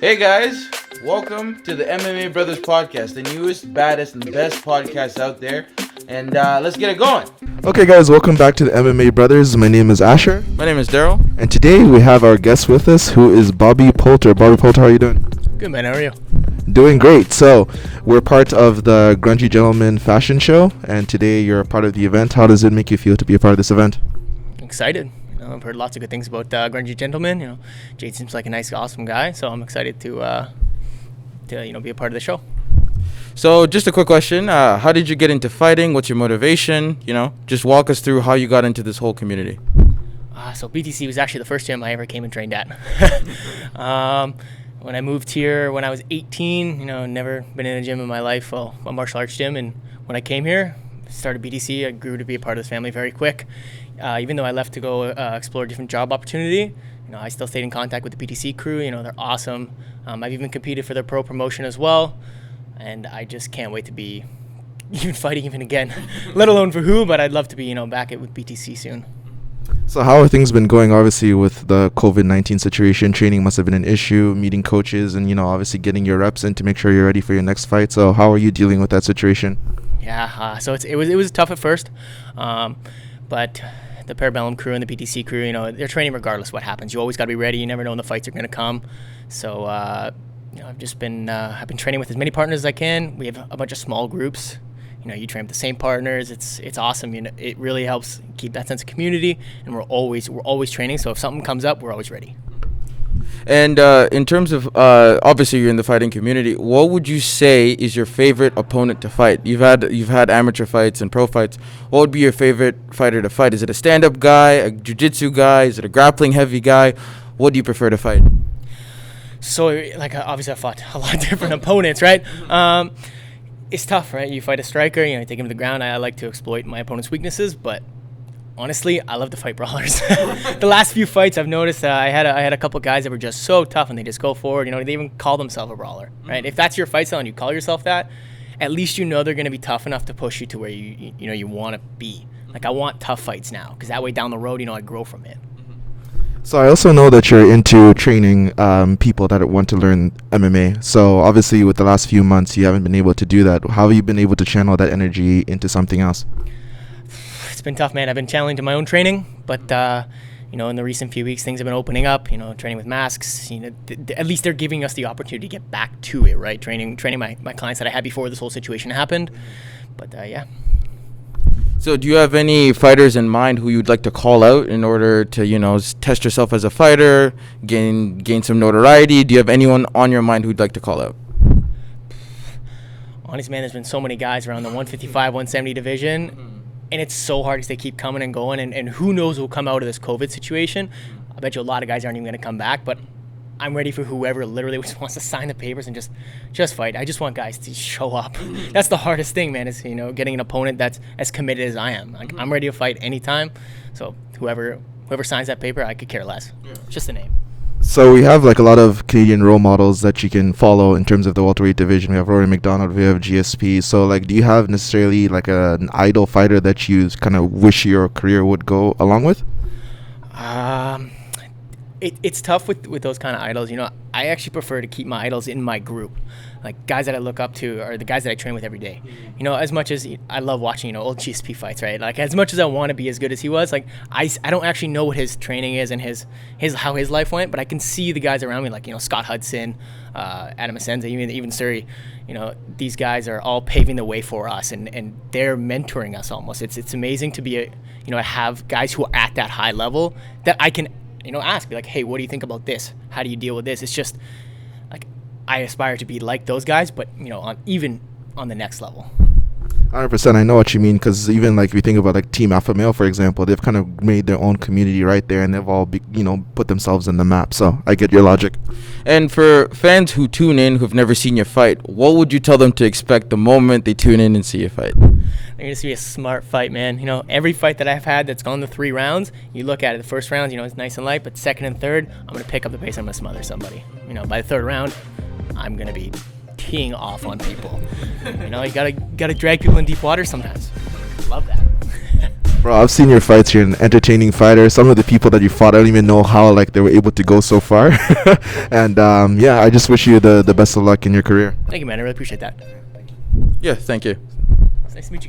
Hey guys, welcome to the MMA Brothers podcast, the newest, baddest, and best podcast out there. And let's get it going. Okay guys, welcome back to the MMA Brothers. My name is Asher. My name is Daryl. And today we have our guest with us who is Bobby Poulter. Bobby Poulter, how are you doing? Good, man. How are you? Doing great. So, we're part of the Grungy Gentlemen fashion show, and today you're a part of the event. How does it make you feel to be a part of this event? Excited. I've heard lots of good things about Grungy Gentlemen. Jade seems like a nice, awesome guy, so I'm excited to be a part of the show. So, just a quick question. How did you get into fighting? What's your motivation? Just walk us through how you got into this whole community. So BTC was actually the first gym I ever came and trained at. When I moved here when I was 18, never been in a gym in my life, a martial arts gym. And when I came here, started BTC, I grew to be a part of this family very quick. Even though I left to go explore a different job opportunity, I still stayed in contact with the BTC crew. They're awesome. I've even competed for their pro promotion as well. And I just can't wait to be fighting again, let alone for who, but I'd love to be, back with BTC soon. So how have things been going, obviously, with the COVID-19 situation? Training must have been an issue, meeting coaches, and, obviously getting your reps in to make sure you're ready for your next fight. So how are you dealing with that situation? Yeah, so it was tough at first, but the Parabellum crew and the BTC crew, they're training regardless of what happens. You always got to be ready. You never know when the fights are going to come. So, I've just been I've been training with as many partners as I can. We have a bunch of small groups. You train with the same partners. It's awesome. It really helps keep that sense of community, and we're always training. So if something comes up, we're always ready. And in terms of, obviously you're in the fighting community, what would you say is your favorite opponent to fight? You've had amateur fights and pro fights. What would be your favorite fighter to fight? Is it a stand-up guy, a jiu-jitsu guy? Is it a grappling heavy guy? What do you prefer to fight? So, obviously I fought a lot of different opponents, right? It's tough, right? You fight a striker, you take him to the ground. I like to exploit my opponent's weaknesses, but honestly, I love to fight brawlers. The last few fights I've noticed, I had a couple guys that were just so tough and they just go forward. They even call themselves a brawler, right? If that's your fight style and you call yourself that, at least they're going to be tough enough to push you to where you want to be. I want tough fights now, because that way down the road, I grow from it. So I also know that you're into training people that want to learn MMA. So obviously with the last few months, you haven't been able to do that. How have you been able to channel that energy into something else? It's been tough, man. I've been channeling to my own training, but in the recent few weeks, things have been opening up. Training with masks. At least they're giving us the opportunity to get back to it, right? Training my clients that I had before this whole situation happened. But yeah. So do you have any fighters in mind who you'd like to call out in order to, test yourself as a fighter, gain some notoriety? Do you have anyone on your mind who you'd like to call out? Honestly, man, there's been so many guys around the 155, 170 division, and it's so hard because they keep coming and going, and who knows who will come out of this COVID situation. I bet you a lot of guys aren't even going to come back, but I'm ready for whoever literally just wants to sign the papers and just fight. I just want guys to show up. That's the hardest thing, man, is getting an opponent that's as committed as I am. I'm ready to fight anytime. So whoever signs that paper, I could care less. Yeah. It's just a name. So we have a lot of Canadian role models that you can follow in terms of the welterweight division. We have Rory McDonald, we have GSP. So do you have necessarily an idol fighter that you kind of wish your career would go along with? It's tough with those kind of idols. I actually prefer to keep my idols in my group. Guys that I look up to are the guys that I train with every day. As much as I love watching, old GSP fights, right? As much as I want to be as good as he was, I don't actually know what his training is and how his life went, but I can see the guys around me, Scott Hudson, Adam Asenza, even Suri. These guys are all paving the way for us, and they're mentoring us almost. It's amazing to be have guys who are at that high level that I can ask, be hey, what do you think about this? How do you deal with this? It's just I aspire to be like those guys, but even on the next level. 100%. I know what you mean, because even if you think about Team Alpha Male, for example, they've kind of made their own community right there, and they've all put themselves in the map. So I get your logic. And for fans who tune in who've never seen your fight, what would you tell them to expect the moment they tune in and see your fight? They're going to see a smart fight, man. Every fight that I've had that's gone the 3 rounds, you look at it, the first round, it's nice and light, but second and third, I'm going to pick up the pace, I'm going to smother somebody. By the 3rd round, I'm going to be teeing off on people. You gotta drag people in deep water sometimes. Love that. Bro, I've seen your fights. You're an entertaining fighter. Some of the people that you fought, I don't even know how like they were able to go so far. And yeah, I just wish you the best of luck in your career. Thank you, man. I really appreciate that. Yeah, thank you. It's nice to meet you guys.